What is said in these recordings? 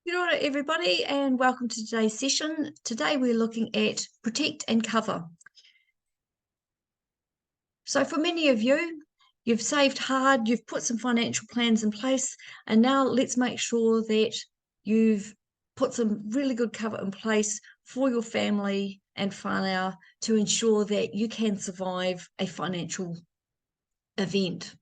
Kia ora, everybody, and welcome to today's session. Today we're looking at protect and cover. So for many of you, you've saved hard, you've put some financial plans in place, and now let's make sure that you've put some really good cover in place for your family and whānau to ensure that you can survive a financial event.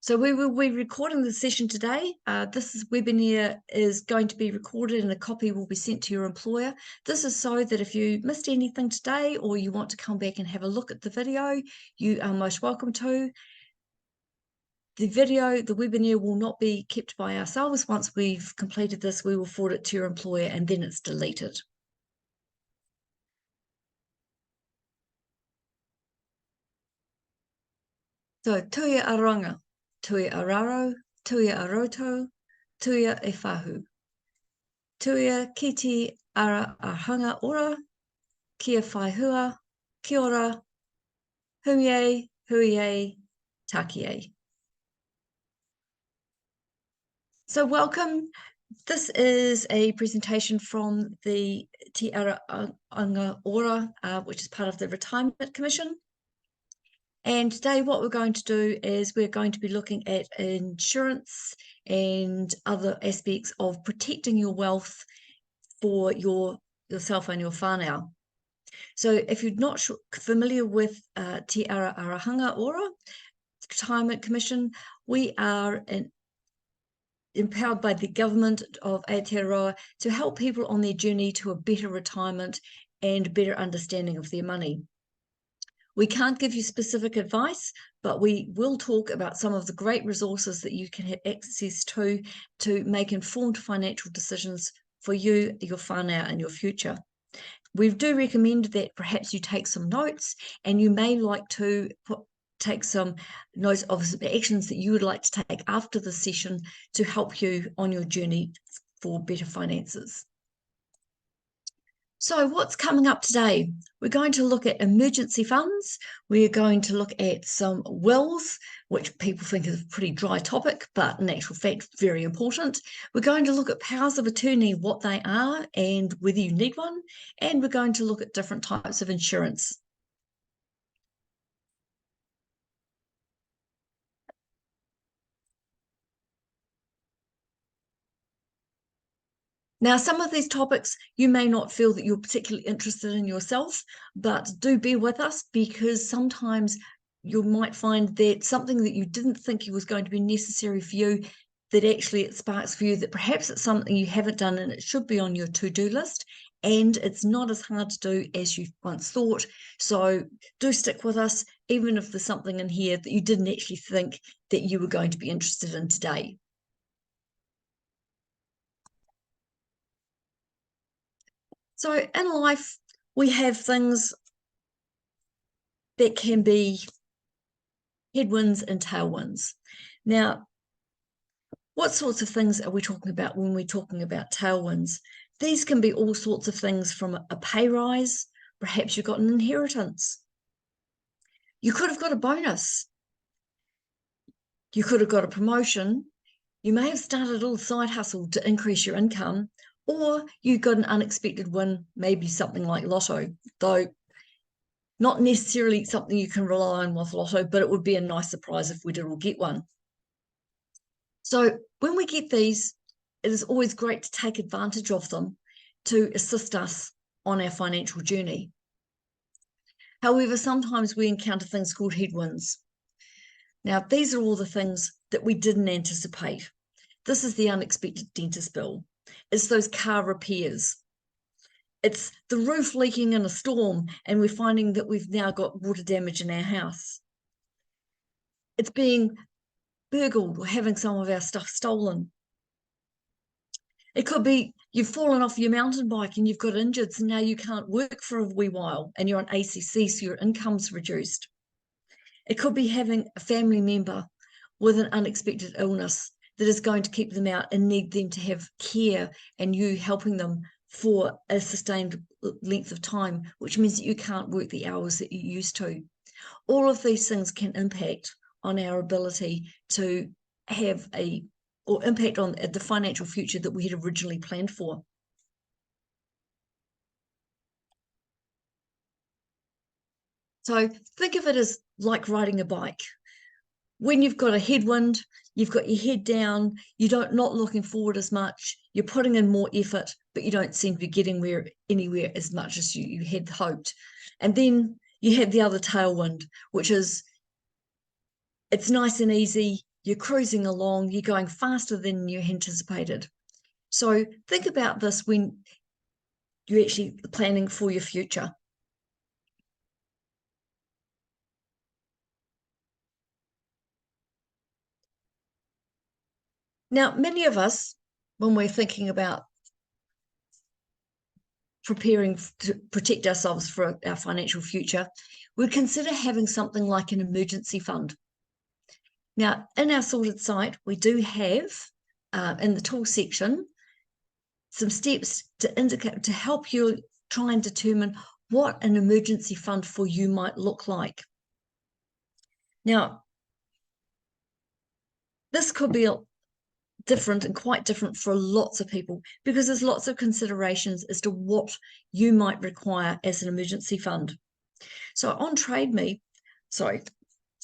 So we will be recording the session today. This webinar is going to be recorded and a copy will be sent to your employer. This is so that if you missed anything today or you want to come back and have a look at the video, you are most welcome to. The webinar will not be kept by ourselves. Once we've completed this, we will forward it to your employer and then it's deleted. So tuia aranga, tuia araro, tuia aroto, tuia e whahu. Tuia ki te ara ahanga ora, kia whaihua, kia ora, huie, takie. So welcome. This is a presentation from the Te Ara Anga Ora, which is part of the Retirement Commission. And today what we're going to do is we're going to be looking at insurance and other aspects of protecting your wealth for yourself and your whānau. So if you're not familiar with Te Ara Arahanga Ora, Retirement Commission, we are empowered by the government of Aotearoa to help people on their journey to a better retirement and better understanding of their money. We can't give you specific advice, but we will talk about some of the great resources that you can have access to make informed financial decisions for you, your whānau, and your future. We do recommend that perhaps you take some notes, and you may like to take some notes of some actions that you would like to take after the session to help you on your journey for better finances. So what's coming up today? We're going to look at emergency funds. We're going to look at some wills, which people think is a pretty dry topic, but in actual fact, very important. We're going to look at powers of attorney, what they are and whether you need one. And we're going to look at different types of insurance. Now, some of these topics you may not feel that you're particularly interested in yourself, but do bear with us because sometimes you might find that something that you didn't think was going to be necessary for you, that actually it sparks for you that perhaps it's something you haven't done and it should be on your to-do list, and it's not as hard to do as you once thought. So do stick with us, even if there's something in here that you didn't actually think that you were going to be interested in today. So in life, we have things that can be headwinds and tailwinds. Now, what sorts of things are we talking about when we're talking about tailwinds? These can be all sorts of things, from a pay rise. Perhaps you got an inheritance. You could have got a bonus. You could have got a promotion. You may have started a little side hustle to increase your income, or you got an unexpected win, maybe something like lotto, though not necessarily something you can rely on with lotto, but it would be a nice surprise if we did all get one. So when we get these, it is always great to take advantage of them to assist us on our financial journey. However, sometimes we encounter things called headwinds. Now, these are all the things that we didn't anticipate. This is the unexpected dentist bill. It's those car repairs. It's the roof leaking in a storm and we're finding that we've now got water damage in our house. It's being burgled or having some of our stuff stolen. It could be you've fallen off your mountain bike and you've got injured, so now you can't work for a wee while and you're on ACC, so your income's reduced. It could be having a family member with an unexpected illness that is going to keep them out and need them to have care and you helping them for a sustained length of time, which means that you can't work the hours that you used to. All of these things can impact on our ability to have or impact on the financial future that we had originally planned for. So think of it as like riding a bike. When you've got a headwind, you've got your head down, not looking forward as much, you're putting in more effort, but you don't seem to be getting anywhere as much as you had hoped. And then you have the other tailwind, which is it's nice and easy, you're cruising along, you're going faster than you anticipated. So think about this when you're actually planning for your future. Now, many of us, when we're thinking about preparing to protect ourselves for our financial future, would consider having something like an emergency fund. Now, in our sorted site, we do have in the tool section some steps to help you try and determine what an emergency fund for you might look like. Now, this could be different and quite different for lots of people because there's lots of considerations as to what you might require as an emergency fund. So on TradeMe, sorry,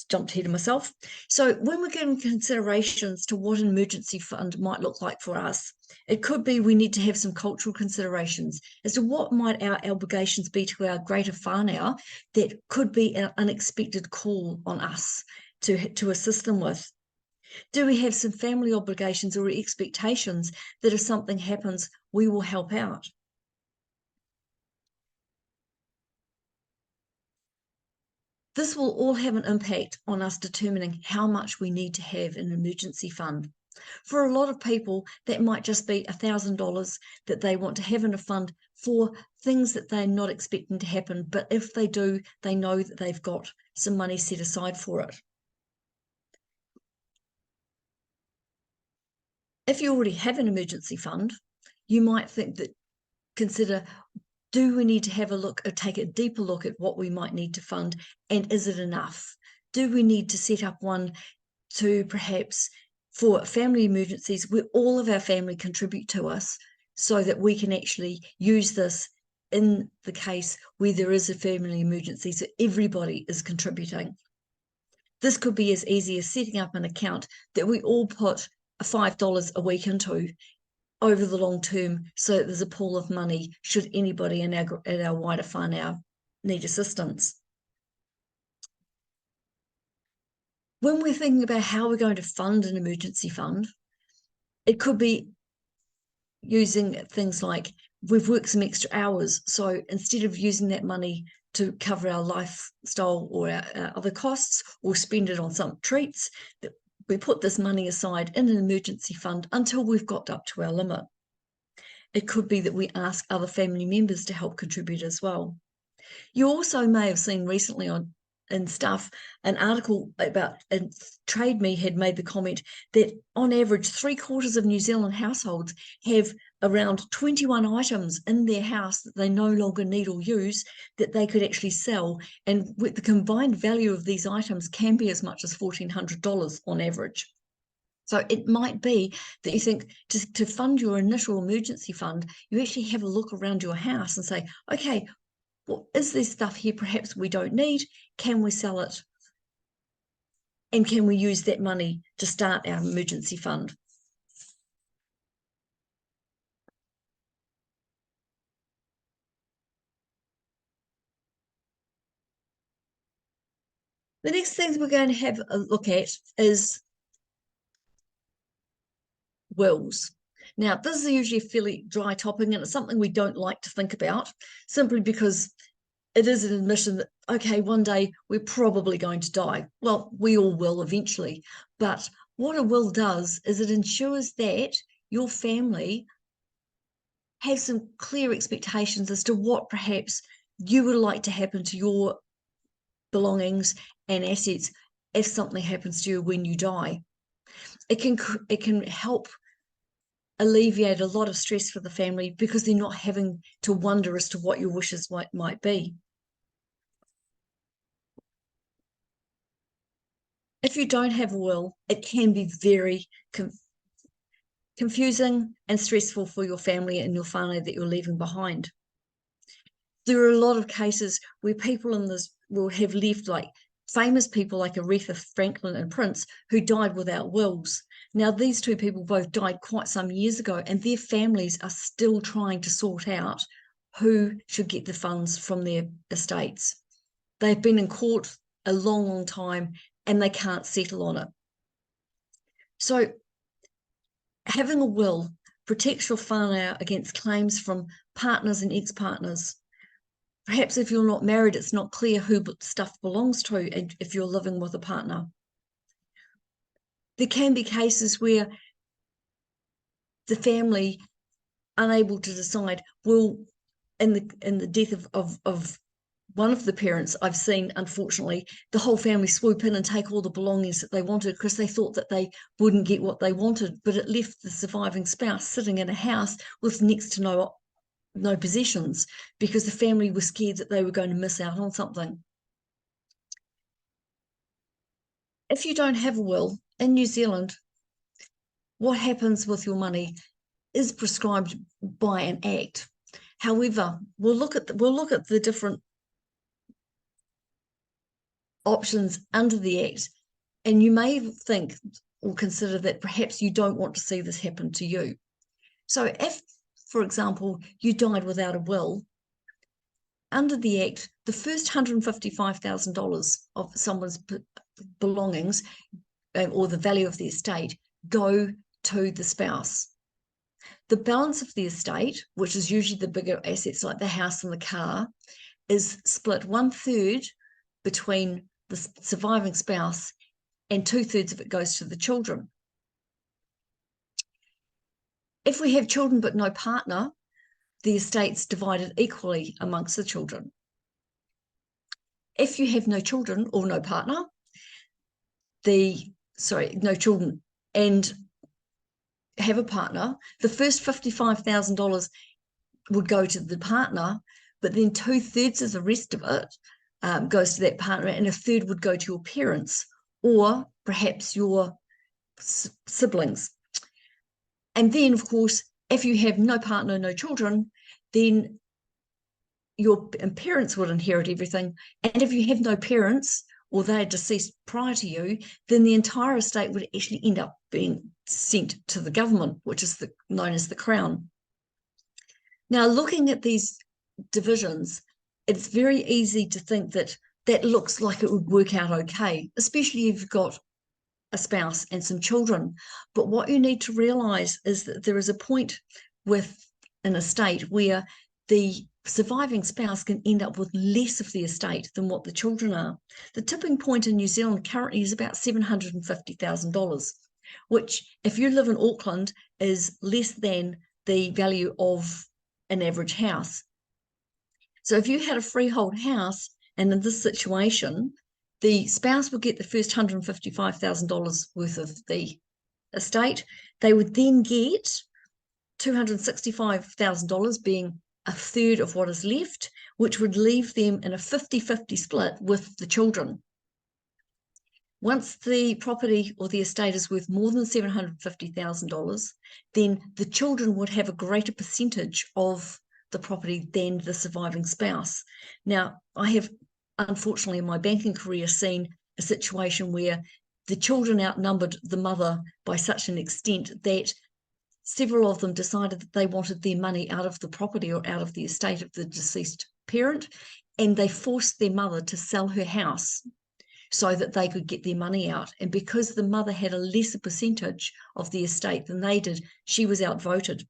jumped ahead of myself. So when we're giving considerations to what an emergency fund might look like for us, it could be we need to have some cultural considerations as to what might our obligations be to our greater whānau that could be an unexpected call on us to assist them with. Do we have some family obligations or expectations that if something happens, we will help out? This will all have an impact on us determining how much we need to have in an emergency fund. For a lot of people, that might just be $1,000 that they want to have in a fund for things that they're not expecting to happen. But if they do, they know that they've got some money set aside for it. If you already have an emergency fund, you might consider, do we need to have a look or take a deeper look at what we might need to fund, and is it enough? Do we need to set up one to perhaps for family emergencies where all of our family contribute to us so that we can actually use this in the case where there is a family emergency, so everybody is contributing? This could be as easy as setting up an account that we all put $5 a week into over the long term, so that there's a pool of money should anybody in our wider whānau need assistance. When we're thinking about how we're going to fund an emergency fund, it could be using things like we've worked some extra hours, so instead of using that money to cover our lifestyle or our other costs or spend it on some treats, we put this money aside in an emergency fund until we've got up to our limit. It could be that we ask other family members to help contribute as well. You also may have seen recently an article about TradeMe had made the comment that on average 3/4 of New Zealand households have around 21 items in their house that they no longer need or use that they could actually sell, and with the combined value of these items can be as much as $1,400 on average. So it might be that you think to fund your initial emergency fund, you actually have a look around your house and say, okay, well, is there stuff here perhaps we don't need? Can we sell it? And can we use that money to start our emergency fund? The next thing we're going to have a look at is wills. Now, this is usually a fairly dry topic, and it's something we don't like to think about, simply because it is an admission that, okay, one day we're probably going to die. Well, we all will eventually. But what a will does is it ensures that your family has some clear expectations as to what perhaps you would like to happen to your belongings and assets if something happens to you when you die. It can help alleviate a lot of stress for the family because they're not having to wonder as to what your wishes might be. If you don't have a will, it can be very confusing and stressful for your family and your whānau that you're leaving behind. There are a lot of cases where people in this will have left, like famous people like Aretha Franklin and Prince, who died without wills. Now, these two people both died quite some years ago, and their families are still trying to sort out who should get the funds from their estates. They've been in court a long, long time, and they can't settle on it. So having a will protects your whānau against claims from partners and ex-partners. Perhaps if you're not married, it's not clear who stuff belongs to, and if you're living with a partner. There can be cases where the family, unable to decide, will, in the death of one of the parents, I've seen, unfortunately, the whole family swoop in and take all the belongings that they wanted because they thought that they wouldn't get what they wanted, but it left the surviving spouse sitting in a house with next to no possessions because the family was scared that they were going to miss out on something. If you don't have a will in New Zealand, what happens with your money is prescribed by an act. However, we'll look at the different options under the act, and you may think or consider that perhaps you don't want to see this happen to you. So if, for example, you died without a will, under the act, the first $155,000 of someone's belongings or the value of the estate go to the spouse. The balance of the estate, which is usually the bigger assets like the house and the car, is split 1/3 between the surviving spouse and 2/3 of it goes to the children. If we have children but no partner, the estate's divided equally amongst the children. If you have no children or no partner, no children and have a partner, the first $55,000 would go to the partner, but then 2/3 of the rest of it goes to that partner, and 1/3 would go to your parents or perhaps your siblings. And then, of course, if you have no partner, no children, then your parents would inherit everything. And if you have no parents or they're deceased prior to you, then the entire estate would actually end up being sent to the government, which is known as the Crown. Now, looking at these divisions, it's very easy to think that looks like it would work out okay, especially if you've got a spouse and some children. But what you need to realize is that there is a point with an estate where the surviving spouse can end up with less of the estate than what the children are. The tipping point in New Zealand currently is about $750,000, which, if you live in Auckland, is less than the value of an average house. So if you had a freehold house, and in this situation, the spouse would get the first $155,000 worth of the estate. They would then get $265,000, being 1/3 of what is left, which would leave them in a 50-50 split with the children. Once the property or the estate is worth more than $750,000, then the children would have a greater percentage of the property than the surviving spouse. Now, I have, unfortunately, in my banking career, seen a situation where the children outnumbered the mother by such an extent that several of them decided that they wanted their money out of the property or out of the estate of the deceased parent, and they forced their mother to sell her house so that they could get their money out. And because the mother had a lesser percentage of the estate than they did, she was outvoted.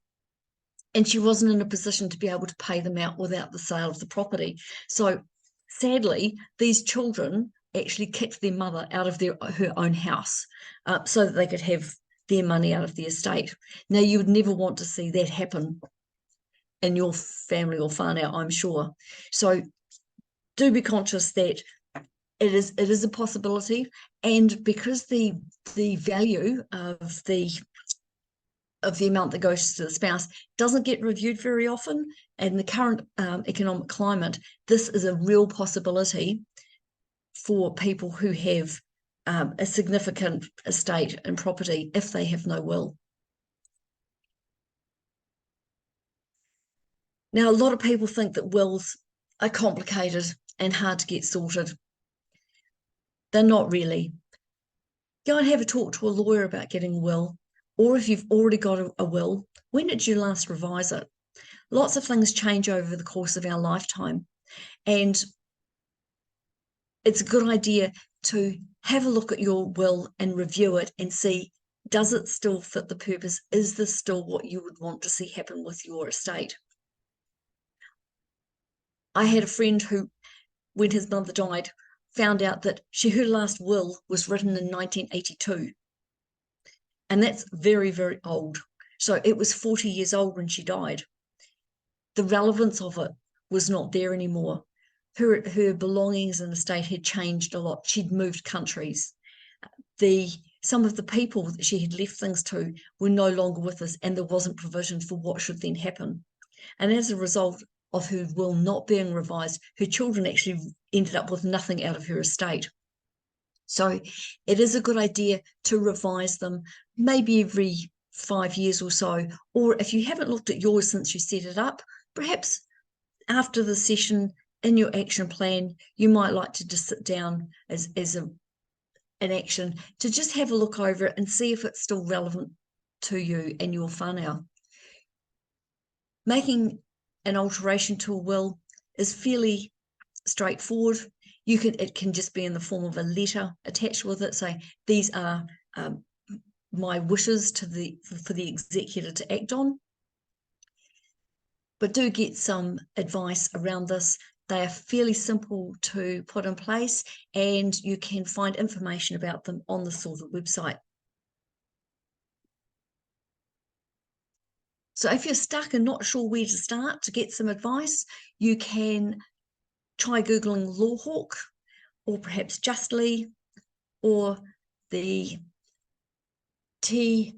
And she wasn't in a position to be able to pay them out without the sale of the property. So sadly, these children actually kicked their mother out of her own house so that they could have their money out of the estate. Now, you would never want to see that happen in your family or whānau, I'm sure. So do be conscious that it is a possibility, and because the value of the amount that goes to the spouse doesn't get reviewed very often, and in the current economic climate, this is a real possibility for people who have a significant estate and property if they have no will. Now, a lot of people think that wills are complicated and hard to get sorted. They're not really. Go and have a talk to a lawyer about getting a will, or if you've already got a will, when did you last revise it? Lots of things change over the course of our lifetime, and it's a good idea to have a look at your will and review it and see, does it still fit the purpose? Is this still what you would want to see happen with your estate? I had a friend who, when his mother died, found out that her last will was written in 1982. And that's very, very old. So it was 40 years old when she died. The relevance of it was not there anymore. Her belongings in the estate had changed a lot. She'd moved countries. Some of the people that she had left things to were no longer with us, and there wasn't provision for what should then happen. And as a result of her will not being revised, her children actually ended up with nothing out of her estate. So it is a good idea to revise them maybe every 5 years or so, or if you haven't looked at yours since you set it up, perhaps after the session in your action plan, you might like to just sit down as an action to just have a look over it and see if it's still relevant to you and your whānau. Making an alteration to a will is fairly straightforward. It can just be in the form of a letter attached with it, saying these are my wishes for the executor to act on. But do get some advice around this. They are fairly simple to put in place, and you can find information about them on the Sorted website. So if you're stuck and not sure where to start to get some advice, you can try Googling Lawhawk, or perhaps Justly, or the Te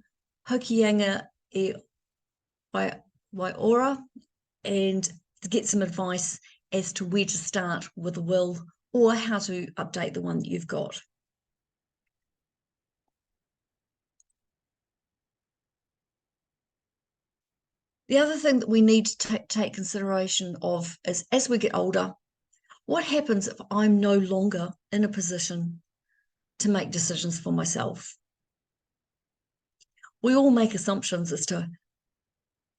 Hokianga e Waiora, and to get some advice as to where to start with a will or how to update the one that you've got. The other thing that we need to take consideration of is, as we get older, what happens if I'm no longer in a position to make decisions for myself? We all make assumptions as to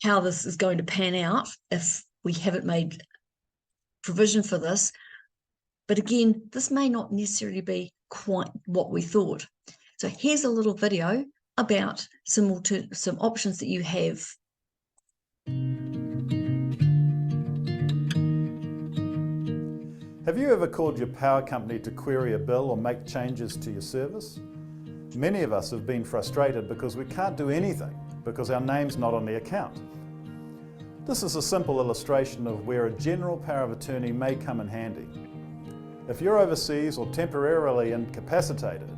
how this is going to pan out if we haven't made provision for this. But again, this may not necessarily be quite what we thought. So here's a little video about some options that you have. Have you ever called your power company to query a bill or make changes to your service? Many of us have been frustrated because we can't do anything because our name's not on the account. This is a simple illustration of where a general power of attorney may come in handy. If you're overseas or temporarily incapacitated,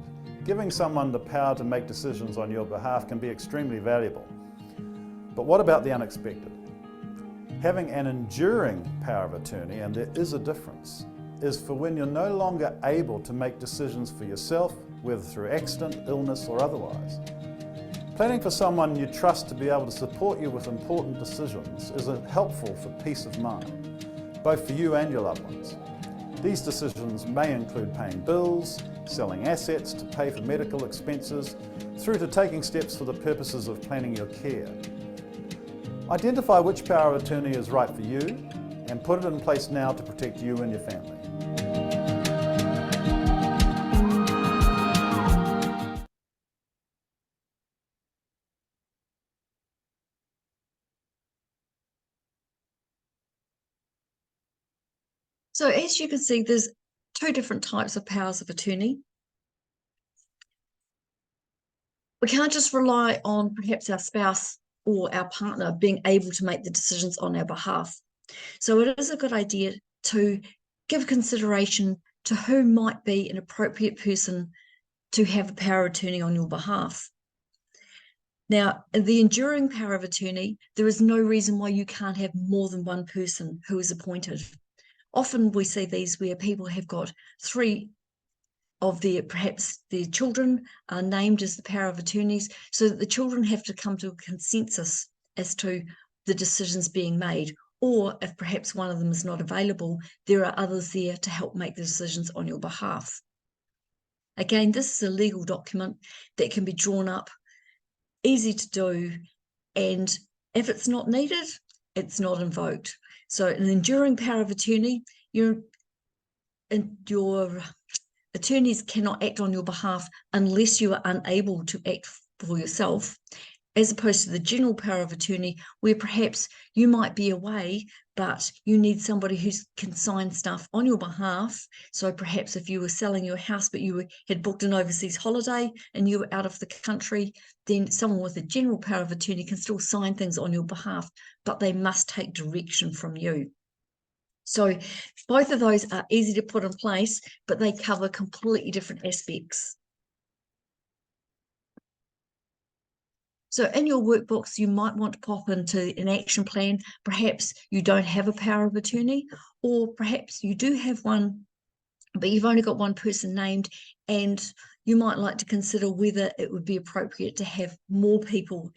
giving someone the power to make decisions on your behalf can be extremely valuable. But what about the unexpected? Having an enduring power of attorney, and there is a difference, is for when you're no longer able to make decisions for yourself, whether through accident, illness or otherwise. Planning for someone you trust to be able to support you with important decisions is helpful for peace of mind, both for you and your loved ones. These decisions may include paying bills, selling assets to pay for medical expenses, through to taking steps for the purposes of planning your care. Identify which power of attorney is right for you and put it in place now to protect you and your family. So as you can see, there's two different types of powers of attorney. We can't just rely on perhaps our spouse or our partner being able to make the decisions on our behalf. So it is a good idea to give consideration to who might be an appropriate person to have a power of attorney on your behalf. Now, in the enduring power of attorney, there is no reason why you can't have more than one person who is appointed. Often we see these where people have got 3 of perhaps their children are named as the power of attorneys, so that the children have to come to a consensus as to the decisions being made. Or if perhaps one of them is not available, there are others there to help make the decisions on your behalf. Again, this is a legal document that can be drawn up, easy to do, and if it's not needed, it's not invoked. So an enduring power of attorney, your attorneys cannot act on your behalf unless you are unable to act for yourself, as opposed to the general power of attorney, where perhaps you might be away, but you need somebody who can sign stuff on your behalf. So perhaps if you were selling your house, but you had booked an overseas holiday and you were out of the country, then someone with a general power of attorney can still sign things on your behalf, but they must take direction from you. So both of those are easy to put in place, but they cover completely different aspects. So in your workbooks, you might want to pop into an action plan. Perhaps you don't have a power of attorney, or perhaps you do have one, but you've only got one person named, and you might like to consider whether it would be appropriate to have more people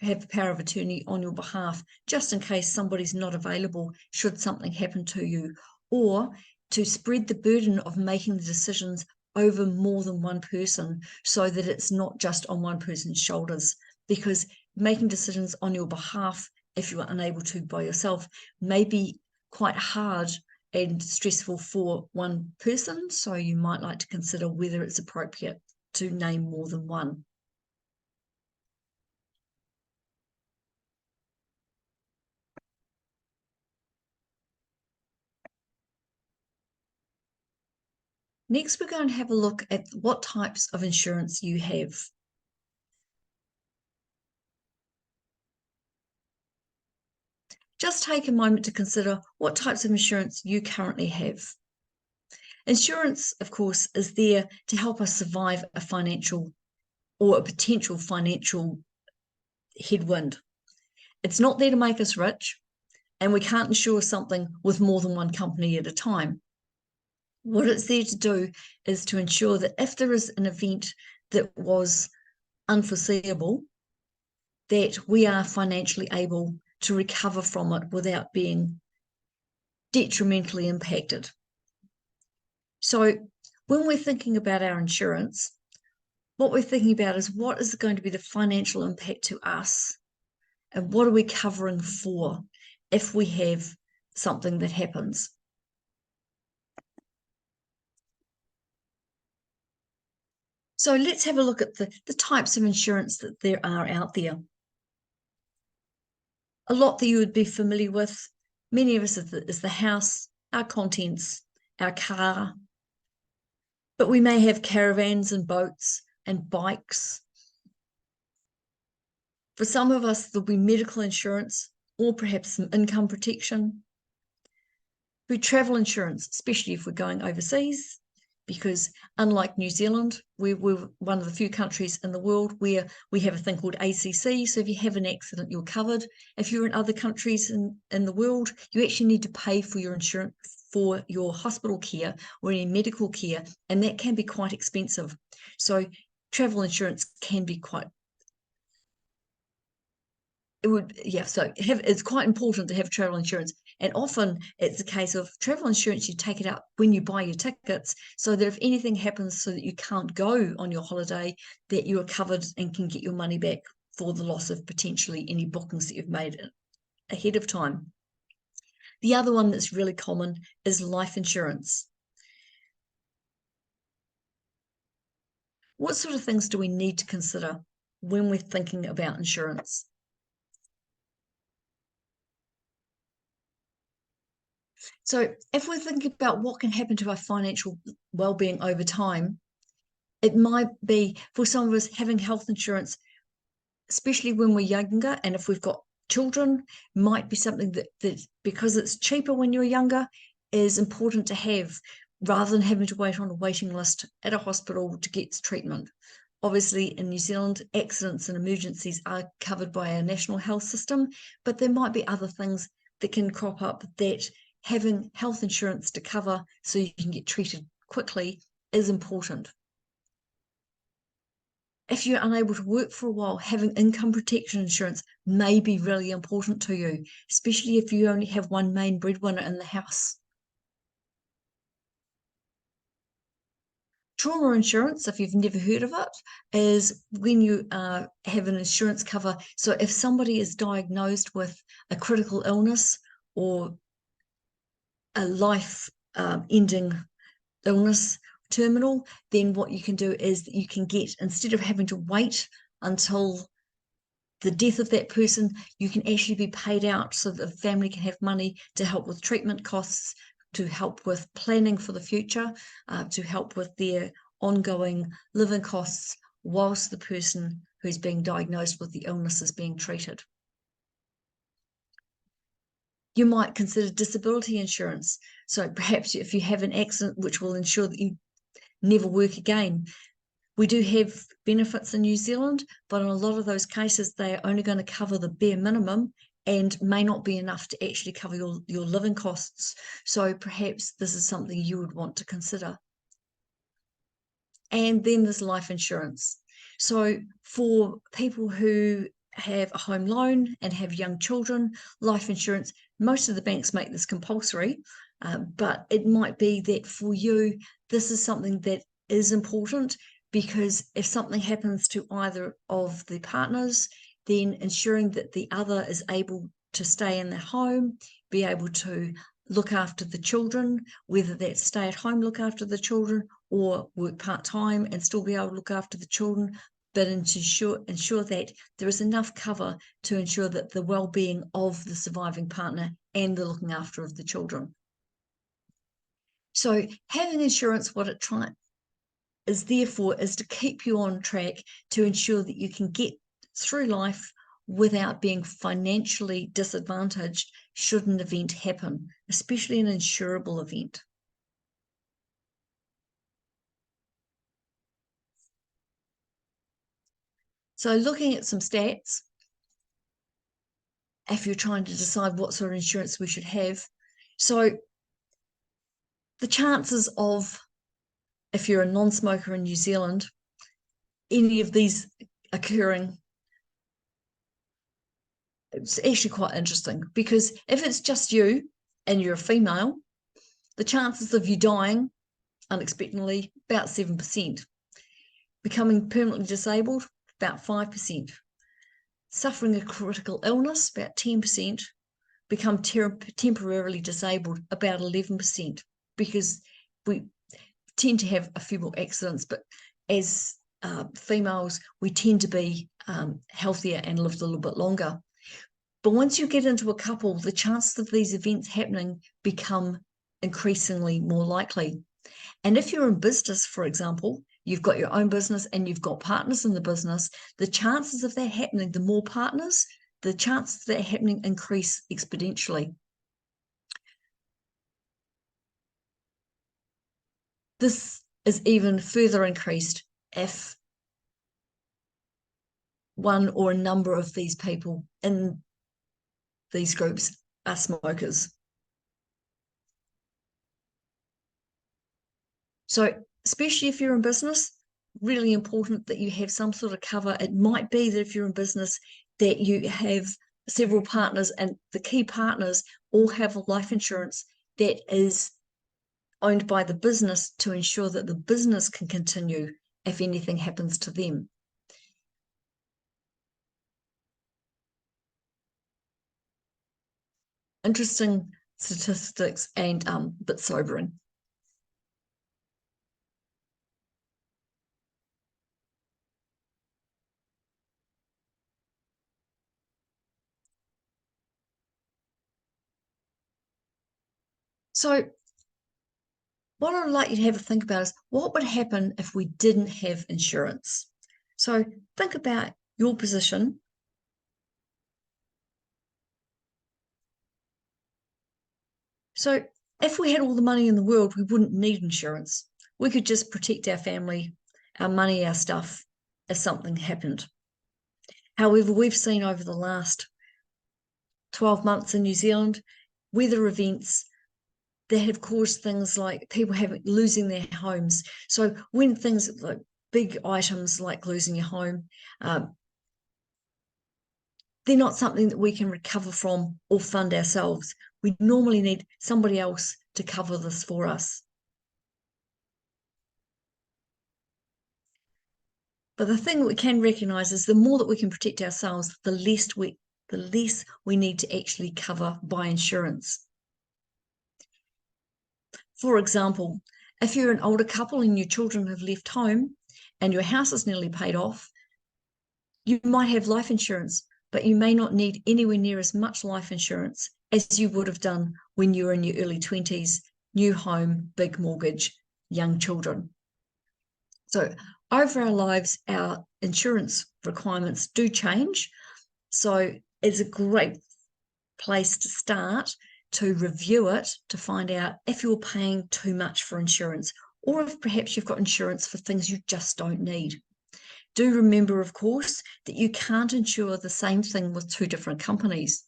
have the power of attorney on your behalf, just in case somebody's not available should something happen to you, or to spread the burden of making the decisions over more than one person so that it's not just on one person's shoulders. Because making decisions on your behalf, if you are unable to by yourself, may be quite hard and stressful for one person. So you might like to consider whether it's appropriate to name more than one. Next, we're going to have a look at what types of insurance you have. Just take a moment to consider what types of insurance you currently have. Insurance, of course, is there to help us survive a financial or a potential financial headwind. It's not there to make us rich, and we can't insure something with more than one company at a time. What it's there to do is to ensure that if there is an event that was unforeseeable, that we are financially able to recover from it without being detrimentally impacted. So when we're thinking about our insurance, what we're thinking about is what is going to be the financial impact to us, and what are we covering for if we have something that happens. So let's have a look at the types of insurance that there are out there. A lot that you would be familiar with, many of us, is the house, our contents, our car, but we may have caravans and boats and bikes. For some of us, there'll be medical insurance or perhaps some income protection. We travel insurance, especially if we're going overseas, because unlike New Zealand, we're one of the few countries in the world where we have a thing called ACC. So if you have an accident, you're covered. If you're in other countries in the world, you actually need to pay for your insurance for your hospital care or any medical care, and that can be quite expensive. So travel insurance can be quite, it's quite important to have travel insurance. And often it's a case of travel insurance, you take it out when you buy your tickets, so that if anything happens so that you can't go on your holiday, that you are covered and can get your money back for the loss of potentially any bookings that you've made ahead of time. The other one that's really common is life insurance. What sort of things do we need to consider when we're thinking about insurance? So if we're thinking about what can happen to our financial well-being over time, it might be, for some of us, having health insurance, especially when we're younger, and if we've got children, might be something that because it's cheaper when you're younger, is important to have, rather than having to wait on a waiting list at a hospital to get treatment. Obviously, in New Zealand, accidents and emergencies are covered by our national health system, but there might be other things that can crop up that having health insurance to cover so you can get treated quickly is important. If you're unable to work for a while, having income protection insurance may be really important to you, especially if you only have one main breadwinner in the house. Trauma insurance, if you've never heard of it, is when you have an insurance cover. So if somebody is diagnosed with a critical illness or a life-ending illness, terminal, then what you can do is that you can get, instead of having to wait until the death of that person, you can actually be paid out so that the family can have money to help with treatment costs, to help with planning for the future, to help with their ongoing living costs whilst the person who's being diagnosed with the illness is being treated. You might consider disability insurance. So perhaps if you have an accident which will ensure that you never work again. We do have benefits in New Zealand, but in a lot of those cases, they are only going to cover the bare minimum and may not be enough to actually cover your living costs. So perhaps this is something you would want to consider. And then there's life insurance. So for people who have a home loan and have young children, life insurance, most of the banks make this compulsory, but it might be that for you, this is something that is important, because if something happens to either of the partners, then ensuring that the other is able to stay in their home, be able to look after the children, whether that's stay at home, look after the children, or work part-time and still be able to look after the children, but ensure that there is enough cover to ensure that the well-being of the surviving partner and the looking after of the children. So having insurance, what it is there for is to keep you on track, to ensure that you can get through life without being financially disadvantaged should an event happen, especially an insurable event. So looking at some stats, if you're trying to decide what sort of insurance we should have. So the chances of, if you're a non-smoker in New Zealand, any of these occurring, it's actually quite interesting, because if it's just you and you're a female, the chances of you dying unexpectedly, about 7%. Becoming permanently disabled, about 5%. Suffering a critical illness, about 10%. Become temporarily disabled, about 11%, because we tend to have a few more accidents, but as females, we tend to be healthier and lived a little bit longer. But once you get into a couple, the chances of these events happening become increasingly more likely. And if you're in business, for example, you've got your own business and you've got partners in the business, the chances of that happening, the more partners, the chances of that happening increase exponentially. This is even further increased if one or a number of these people in these groups are smokers. So especially if you're in business, really important that you have some sort of cover. It might be that if you're in business that you have several partners, and the key partners all have a life insurance that is owned by the business to ensure that the business can continue if anything happens to them. Interesting statistics and a bit sobering. So what I'd like you to have a think about is, what would happen if we didn't have insurance? So think about your position. So if we had all the money in the world, we wouldn't need insurance. We could just protect our family, our money, our stuff if something happened. However, we've seen over the last 12 months in New Zealand, weather events that have caused things like people losing their homes. So when things like big items like losing your home, they're not something that we can recover from or fund ourselves. We normally need somebody else to cover this for us. But the thing that we can recognize is the more that we can protect ourselves, the less we need to actually cover by insurance. For example, if you're an older couple and your children have left home and your house is nearly paid off, you might have life insurance, but you may not need anywhere near as much life insurance as you would have done when you were in your early 20s, new home, big mortgage, young children. So over our lives, our insurance requirements do change. So it's a great place to start to review it, to find out if you're paying too much for insurance, or if perhaps you've got insurance for things you just don't need. Do remember, of course, that you can't insure the same thing with two different companies.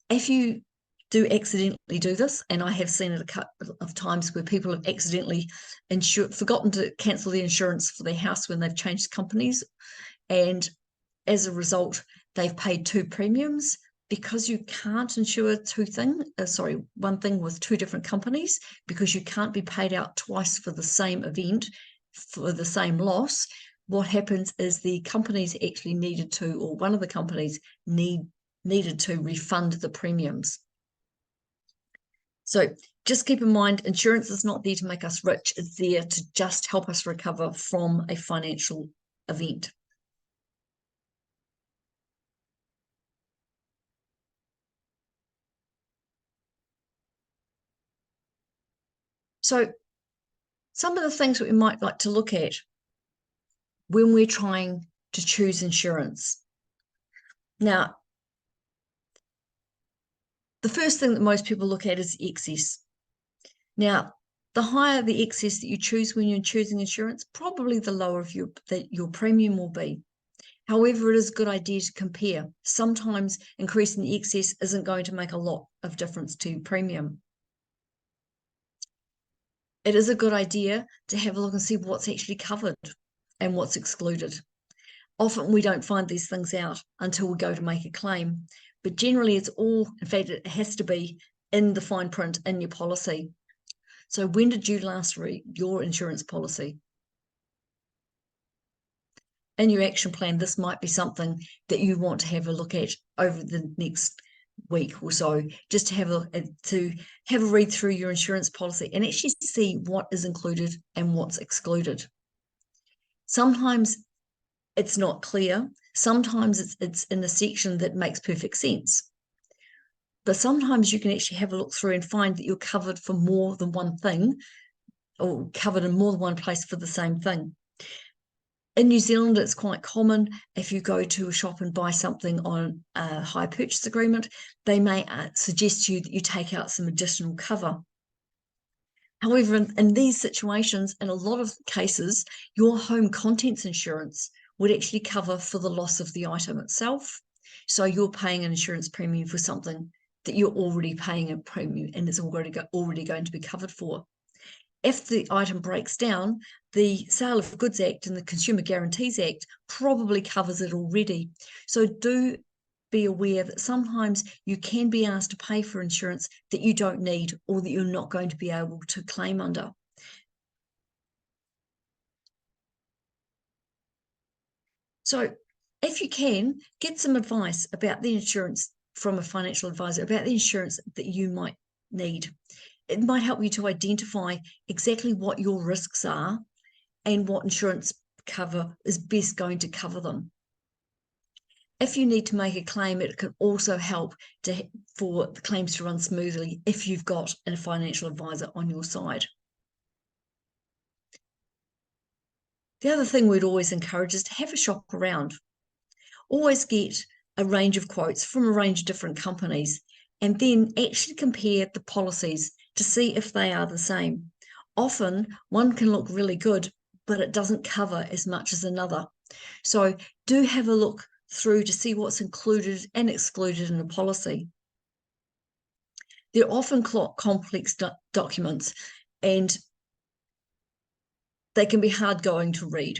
If you do accidentally do this, and I have seen it a couple of times where people have accidentally forgotten to cancel the insurance for their house when they've changed companies, and as a result, they've paid two premiums. Because you can't insure one thing with two different companies, because you can't be paid out twice for the same event, for the same loss, what happens is the companies actually needed to, or one of the companies needed to refund the premiums. So just keep in mind, insurance is not there to make us rich. It's there to just help us recover from a financial event. So some of the things that we might like to look at when we're trying to choose insurance. Now, the first thing that most people look at is excess. Now, the higher the excess that you choose when you're choosing insurance, probably the lower your premium will be. However, it is a good idea to compare. Sometimes increasing the excess isn't going to make a lot of difference to premium. It is a good idea to have a look and see what's actually covered and what's excluded. Often we don't find these things out until we go to make a claim, but generally it's all, in fact, it has to be in the fine print in your policy. So when did you last read your insurance policy? In your action plan, this might be something that you want to have a look at over the next week or so, just to have a read through your insurance policy and actually see what is included and what's excluded. Sometimes it's not clear. Sometimes it's in a section that makes perfect sense. But sometimes you can actually have a look through and find that you're covered for more than one thing, or covered in more than one place for the same thing. In New Zealand, it's quite common if you go to a shop and buy something on a hire purchase agreement, they may suggest to you that you take out some additional cover. However, in these situations, in a lot of cases, your home contents insurance would actually cover for the loss of the item itself. So you're paying an insurance premium for something that you're already paying a premium and it's already going to be covered for. If the item breaks down, the Sale of Goods Act and the Consumer Guarantees Act probably covers it already. So do be aware that sometimes you can be asked to pay for insurance that you don't need or that you're not going to be able to claim under. So if you can, get some advice about the insurance from a financial advisor, about the insurance that you might need. It might help you to identify exactly what your risks are and what insurance cover is best going to cover them. If you need to make a claim, it can also help for the claims to run smoothly if you've got a financial advisor on your side. The other thing we'd always encourage is to have a shop around. Always get a range of quotes from a range of different companies and then actually compare the policies to see if they are the same. Often one can look really good, but it doesn't cover as much as another. So do have a look through to see what's included and excluded in the policy. They're often complex documents, and they can be hard going to read,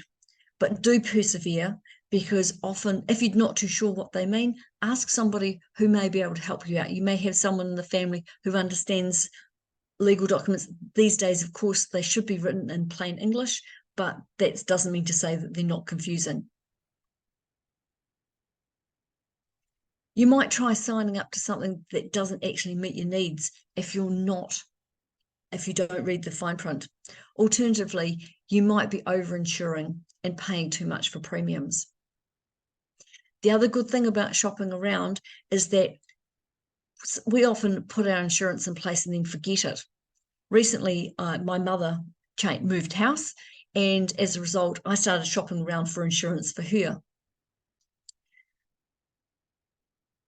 but do persevere, because often if you're not too sure what they mean, ask somebody who may be able to help you out. You may have someone in the family who understands legal documents. These days, of course, they should be written in plain English, but that doesn't mean to say that they're not confusing. You might try signing up to something that doesn't actually meet your needs if you don't read the fine print. Alternatively, you might be over-insuring and paying too much for premiums. The other good thing about shopping around is that we often put our insurance in place and then forget it. Recently, my mother moved house, and as a result, I started shopping around for insurance for her.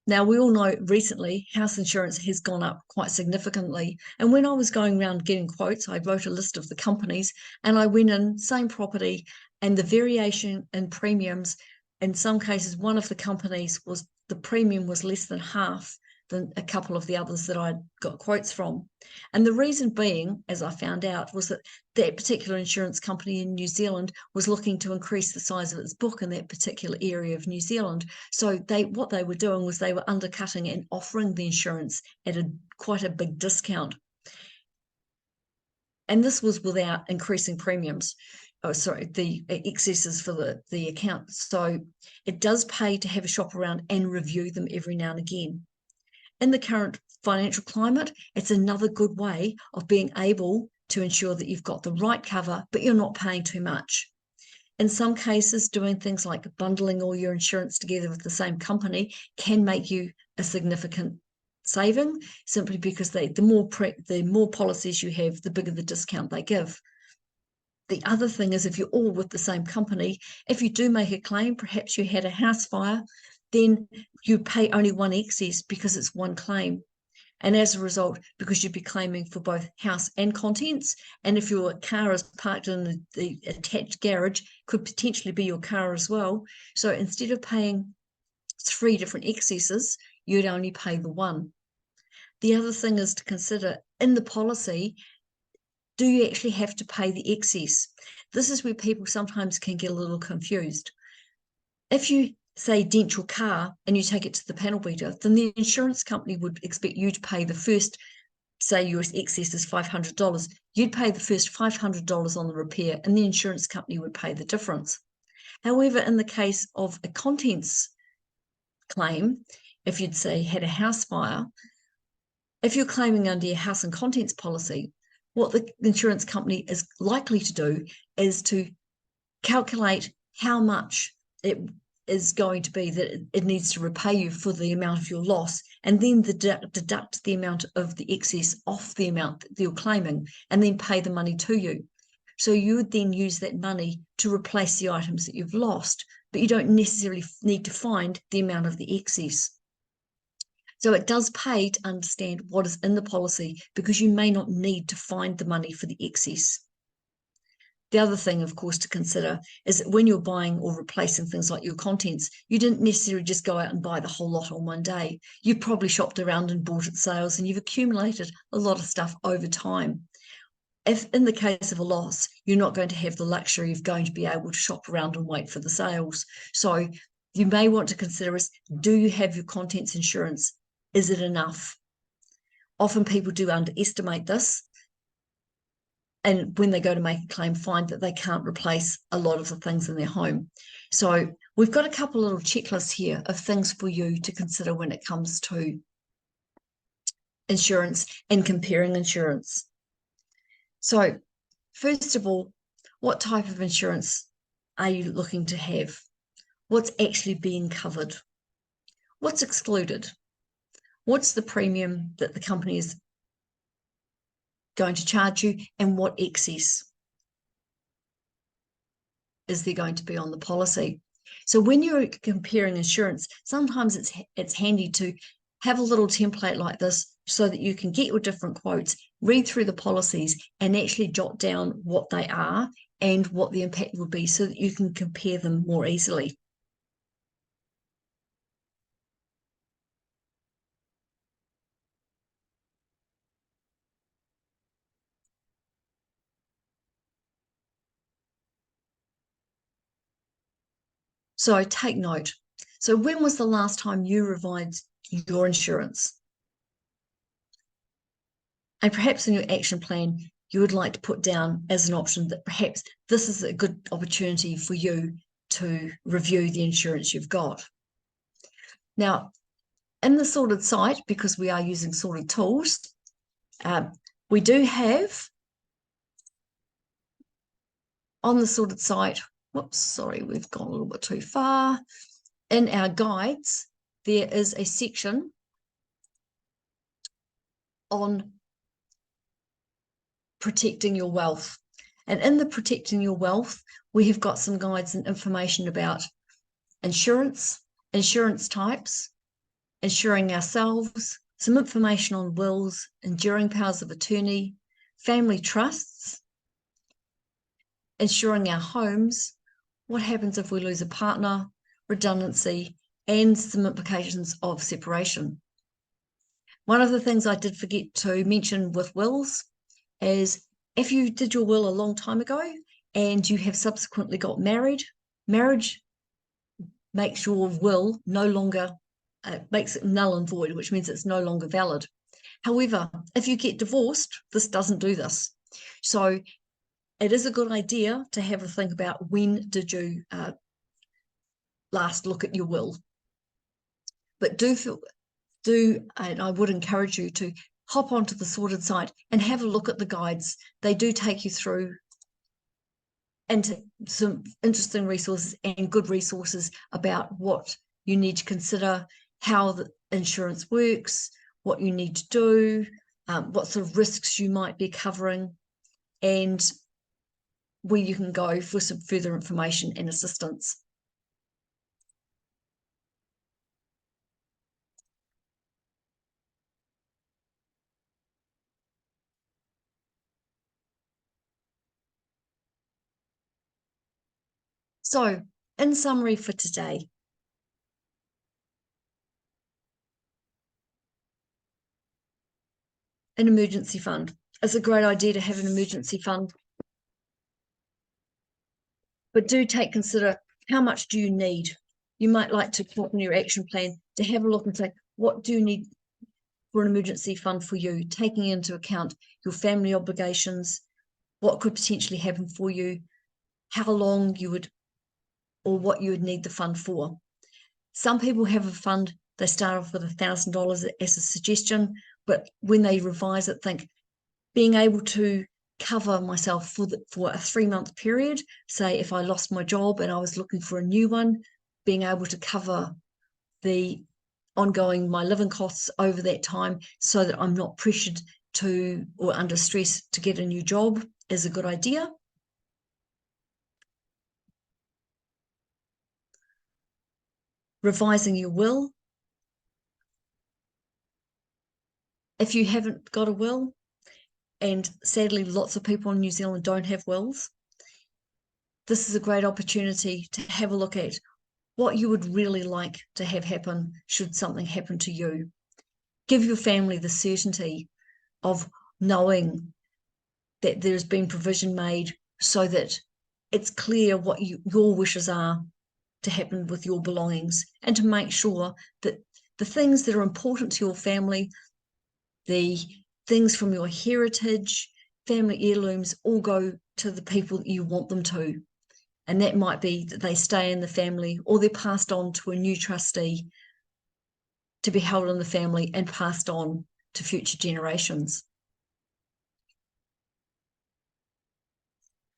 Now, we all know recently house insurance has gone up quite significantly. And when I was going around getting quotes, I wrote a list of the companies, and I went in, same property, and the variation in premiums, in some cases, one of the companies was, the premium was less than half than a couple of the others that I got quotes from. And the reason being, as I found out, was that that particular insurance company in New Zealand was looking to increase the size of its book in that particular area of New Zealand. So what they were doing was they were undercutting and offering the insurance at quite a big discount. And this was without increasing premiums. The excesses for the account. So it does pay to have a shop around and review them every now and again. In the current financial climate, it's another good way of being able to ensure that you've got the right cover, but you're not paying too much. In some cases, doing things like bundling all your insurance together with the same company can make you a significant saving, simply because the more policies you have, the bigger the discount they give. The other thing is, if you're all with the same company, if you do make a claim, perhaps you had a house fire, then you pay only one excess because it's one claim. And as a result, because you'd be claiming for both house and contents, and if your car is parked in the attached garage, could potentially be your car as well. So instead of paying 3 different excesses, you'd only pay the one. The other thing is to consider in the policy, do you actually have to pay the excess? This is where people sometimes can get a little confused. If you say dent your car and you take it to the panel beater, then the insurance company would expect you to pay the first, say your excess is $500. You'd pay the first $500 on the repair, and the insurance company would pay the difference. However, in the case of a contents claim, if you'd say had a house fire, if you're claiming under your house and contents policy, what the insurance company is likely to do is to calculate how much it is going to be that it needs to repay you for the amount of your loss, and then deduct the amount of the excess off the amount that you're claiming, and then pay the money to you. So you would then use that money to replace the items that you've lost, but you don't necessarily need to find the amount of the excess. So it does pay to understand what is in the policy, because you may not need to find the money for the excess. The other thing, of course, to consider is that when you're buying or replacing things like your contents, you didn't necessarily just go out and buy the whole lot on one day. You probably shopped around and bought at sales, and you've accumulated a lot of stuff over time. If in the case of a loss, you're not going to have the luxury of going to be able to shop around and wait for the sales. So you may want to consider is, do you have your contents insurance? Is it enough? Often people do underestimate this, and when they go to make a claim, find that they can't replace a lot of the things in their home. So we've got a couple little checklists here of things for you to consider when it comes to insurance and comparing insurance. So first of all, what type of insurance are you looking to have? What's actually being covered? What's excluded? What's the premium that the company is going to charge you, and what excess is there going to be on the policy? So when you're comparing insurance, sometimes it's handy to have a little template like this so that you can get your different quotes, read through the policies, and actually jot down what they are and what the impact will be, so that you can compare them more easily. So take note. So when was the last time you revised your insurance? And perhaps in your action plan, you would like to put down as an option that perhaps this is a good opportunity for you to review the insurance you've got. Now, in the sorted site, because we are using sorted tools, we do have on the sorted site, whoops, sorry, we've gone a little bit too far. In our guides, there is a section on protecting your wealth. And in the protecting your wealth, we have got some guides and information about insurance, insurance types, insuring ourselves, some information on wills, enduring powers of attorney, family trusts, insuring our homes, what happens if we lose a partner, redundancy, and some implications of separation. One of the things I did forget to mention with wills is if you did your will a long time ago and you have subsequently got married, marriage makes your will no longer, makes it null and void, which means it's no longer valid. However, if you get divorced, this doesn't do this. So it is a good idea to have a think about when did you last look at your will. But and I would encourage you to hop onto the sorted site and have a look at the guides. They do take you through into some interesting resources and good resources about what you need to consider, how the insurance works, what you need to do, what sort of risks you might be covering, and where you can go for some further information and assistance. So, in summary for today, an emergency fund. It's a great idea to have an emergency fund, but do consider how much do you need. You might like to put in your action plan to have a look and say, what do you need for an emergency fund for you, taking into account your family obligations, what could potentially happen for you, how long you would, or what you would need the fund for. Some people have a fund, they start off with $1,000 as a suggestion, but when they revise it, think being able to cover myself for a 3-month period, say if I lost my job and I was looking for a new one, being able to cover the ongoing my living costs over that time so that I'm not pressured to or under stress to get a new job is a good idea. Revising your will. If you haven't got a will, and sadly lots of people in New Zealand don't have wills, this is a great opportunity to have a look at what you would really like to have happen should something happen to you. Give your family the certainty of knowing that there's been provision made so that it's clear what your wishes are to happen with your belongings, and to make sure that the things that are important to your family, the things from your heritage, family heirlooms, all go to the people that you want them to. And that might be that they stay in the family or they're passed on to a new trustee to be held in the family and passed on to future generations.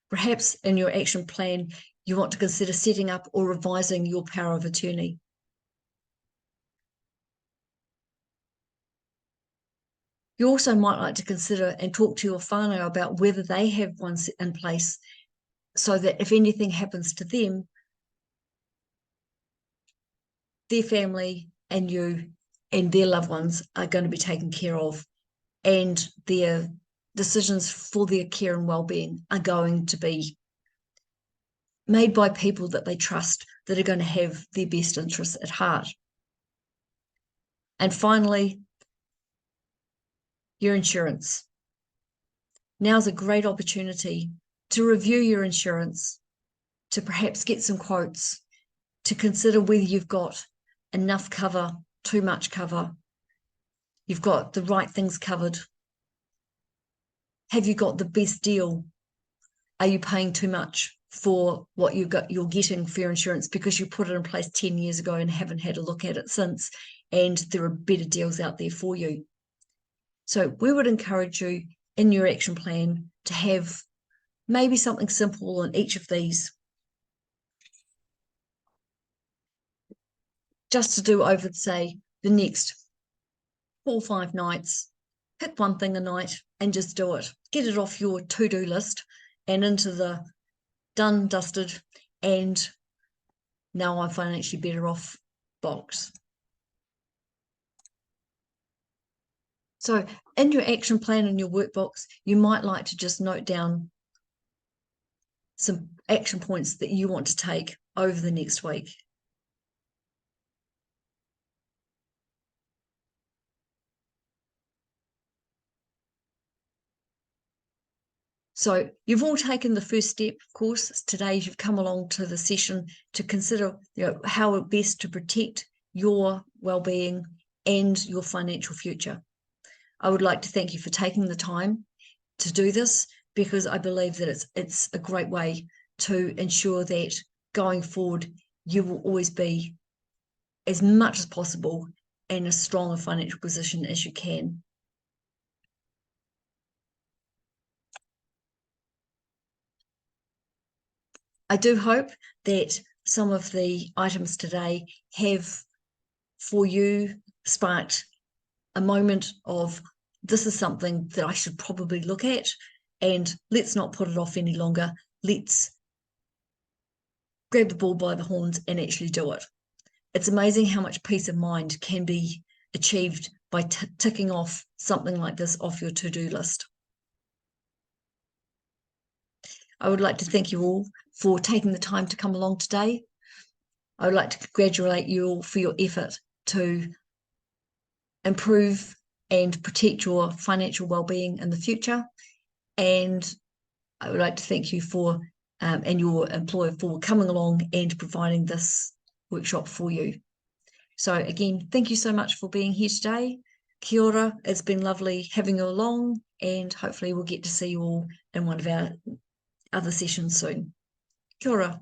Perhaps in your action plan, you want to consider setting up or revising your power of attorney. You also might like to consider and talk to your whānau about whether they have one in place so that if anything happens to them, their family and you and their loved ones are going to be taken care of, and their decisions for their care and well-being are going to be made by people that they trust, that are going to have their best interests at heart. And finally, your insurance. Now's a great opportunity to review your insurance, to perhaps get some quotes, to consider whether you've got enough cover, too much cover, you've got the right things covered. Have you got the best deal? Are you paying too much for what you're getting for your insurance because you put it in place 10 years ago and haven't had a look at it since, and there are better deals out there for you? So we would encourage you in your action plan to have maybe something simple in each of these, just to do over, say, the next 4 or 5 nights. Pick one thing a night and just do it. Get it off your to-do list and into the done, dusted, and now I'm financially better off box. So in your action plan in your workbox, you might like to just note down some action points that you want to take over the next week. So you've all taken the first step, of course. Today you've come along to the session to consider, how best to protect your well-being and your financial future. I would like to thank you for taking the time to do this, because I believe that it's a great way to ensure that going forward you will always be, as much as possible, in a stronger financial position as you can. I do hope that some of the items today have, for you, sparked a moment of, this is something that I should probably look at, and let's not put it off any longer. Let's grab the bull by the horns and actually do it. It's amazing how much peace of mind can be achieved by ticking off something like this off your to-do list. I would like to thank you all for taking the time to come along today. I would like to congratulate you all for your effort to improve and protect your financial well-being in the future. And I would like to thank you for and your employer for coming along and providing this workshop for you. So again, thank you so much for being here today. Kia ora, it's been lovely having you along, and hopefully we'll get to see you all in one of our other sessions soon. Kia ora.